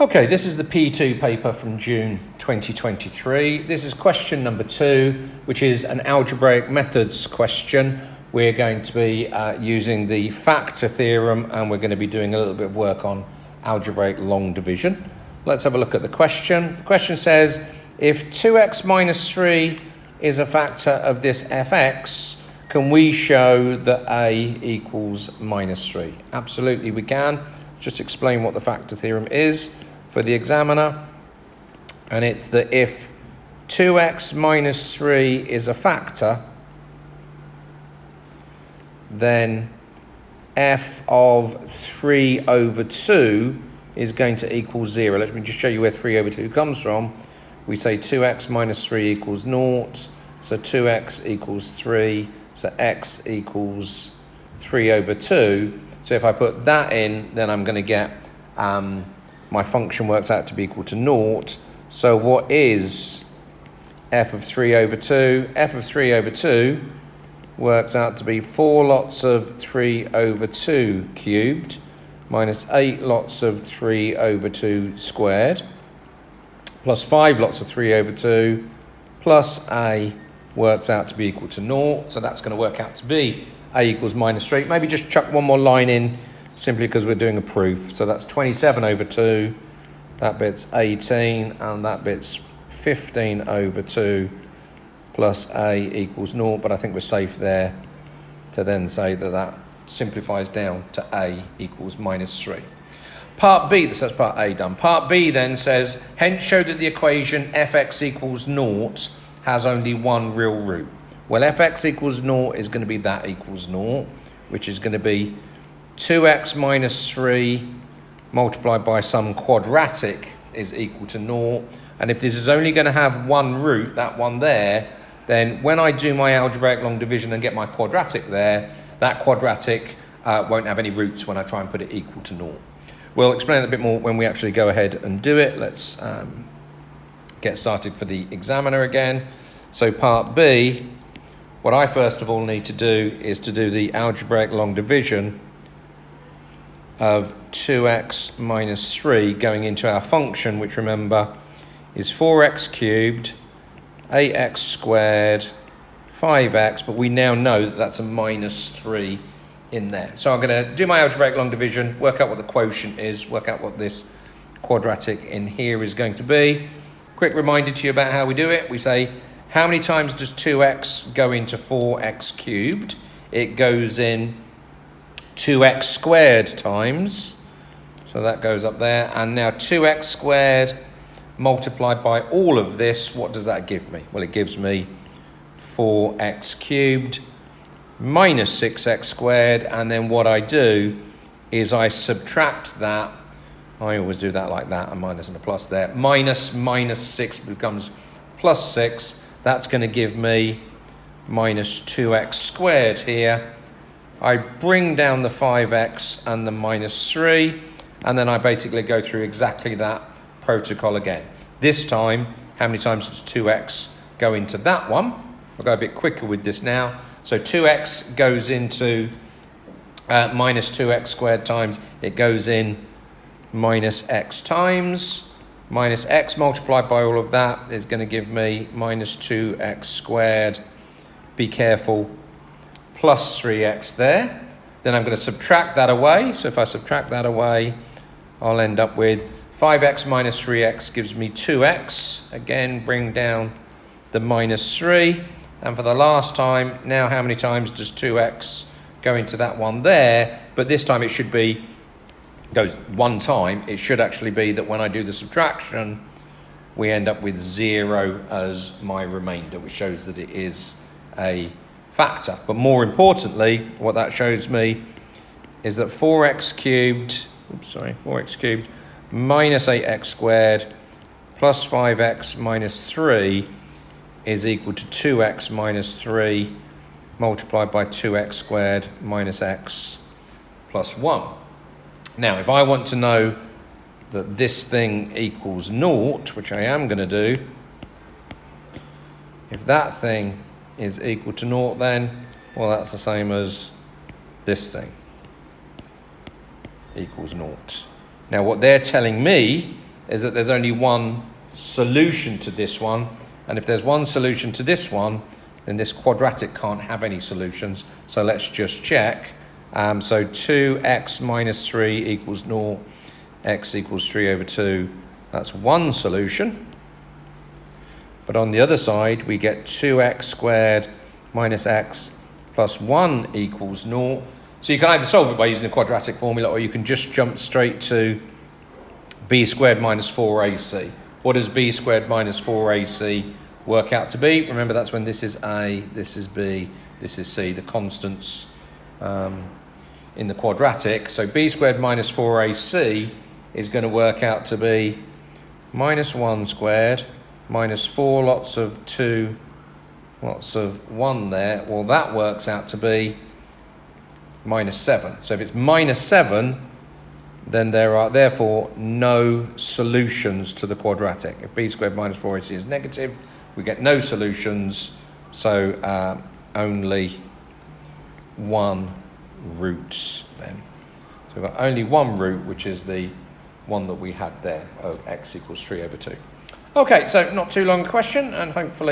Okay, this is the P2 paper from June 2023. This is question number 2, which is an algebraic methods question. We're going to be using the factor theorem, and we're going to be doing a little bit of work on algebraic long division. Let's have a look at the question. The question says, if 2x minus 3 is a factor of this fx, can we show that a equals minus 3? Absolutely we can. Just explain what the factor theorem is for the examiner. And it's that if 2x minus 3 is a factor, then f of 3 over 2 is going to equal 0. Let me just show you where 3 over 2 comes from. We say 2x minus 3 equals 0, so 2x equals 3, so x equals 3 over 2. So if I put that in, then I'm going to get, my function works out to be equal to 0. So what is f of 3 over 2? F of 3 over 2 works out to be 4 lots of 3 over 2 cubed minus 8 lots of 3 over 2 squared plus 5 lots of 3 over 2 plus a works out to be equal to 0. So that's going to work out to be a equals minus 3. Maybe just chuck one more line in simply because we're doing a proof. So that's 27 over 2. That bit's 18 and that bit's 15 over 2 plus a equals 0. But I think we're safe there to then say that that simplifies down to a equals minus 3. Part B, that's part A done. Part B then says, hence show that the equation fx equals 0 has only one real root. Well, fx equals 0 is going to be that equals 0, which is going to be 2x minus 3 multiplied by some quadratic is equal to 0. And if this is only going to have one root, that one there, then when I do my algebraic long division and get my quadratic there, that quadratic won't have any roots when I try and put it equal to 0. We'll explain it a bit more when we actually go ahead and do it. Let's get started for the examiner again. So part B, what I first of all need to do is to do the algebraic long division of 2x minus 3 going into our function, which remember is 4x cubed, 8x squared, 5x, but we now know that that's a minus 3 in there. So I'm going to do my algebraic long division, work out what the quotient is, work out what this quadratic in here is going to be. Quick reminder to you about how we do it. We say, how many times does 2x go into 4x cubed? It goes in 2x squared times. So that goes up there. And now 2x squared multiplied by all of this, what does that give me? Well, it gives me 4x cubed minus 6x squared. And then what I do is I subtract that. I always do that like that, a minus and a plus there. Minus 6 becomes plus 6. That's going to give me minus 2x squared here. I bring down the 5x and the minus 3, and then I basically go through exactly that protocol again. This time, how many times does 2x go into that one? I'll go a bit quicker with this now. So 2x goes into minus 2x squared times, it goes in minus x times. Minus x multiplied by all of that is going to give me minus 2x squared. Be careful, plus 3x there. Then I'm going to subtract that away. So if I subtract that away, I'll end up with 5x minus 3x gives me 2x. Again, bring down the minus 3. And for the last time, now how many times does 2x go into that one there? But this time it should be goes one time. It should actually be that when I do the subtraction, we end up with 0 as my remainder, which shows that it is a factor. But more importantly, what that shows me is that 4x cubed minus 8x squared plus 5x minus 3 is equal to 2x minus 3 multiplied by 2x squared minus x plus 1. Now, if I want to know that this thing equals 0, which I am going to do, if that thing is equal to 0, then, well, that's the same as this thing equals 0. Now, what they're telling me is that there's only one solution to this one. And if there's one solution to this one, then this quadratic can't have any solutions. So let's just check. So 2x minus 3 equals 0, x equals 3 over 2. That's one solution. But on the other side, we get 2x squared minus x plus 1 equals 0. So you can either solve it by using the quadratic formula, or you can just jump straight to b squared minus 4ac. What does b squared minus 4ac work out to be? Remember, that's when this is a, this is b, this is c, the constants in the quadratic. So b squared minus 4ac is going to work out to be minus 1 squared minus 4 lots of 2 lots of 1 there. Well, that works out to be minus 7. So if it's minus 7, then there are therefore no solutions to the quadratic. If b squared minus 4ac is negative, we get no solutions, so only one root then. So we've got only one root, which is the one that we had there of x equals 3 over 2. Okay, so not too long a question, and hopefully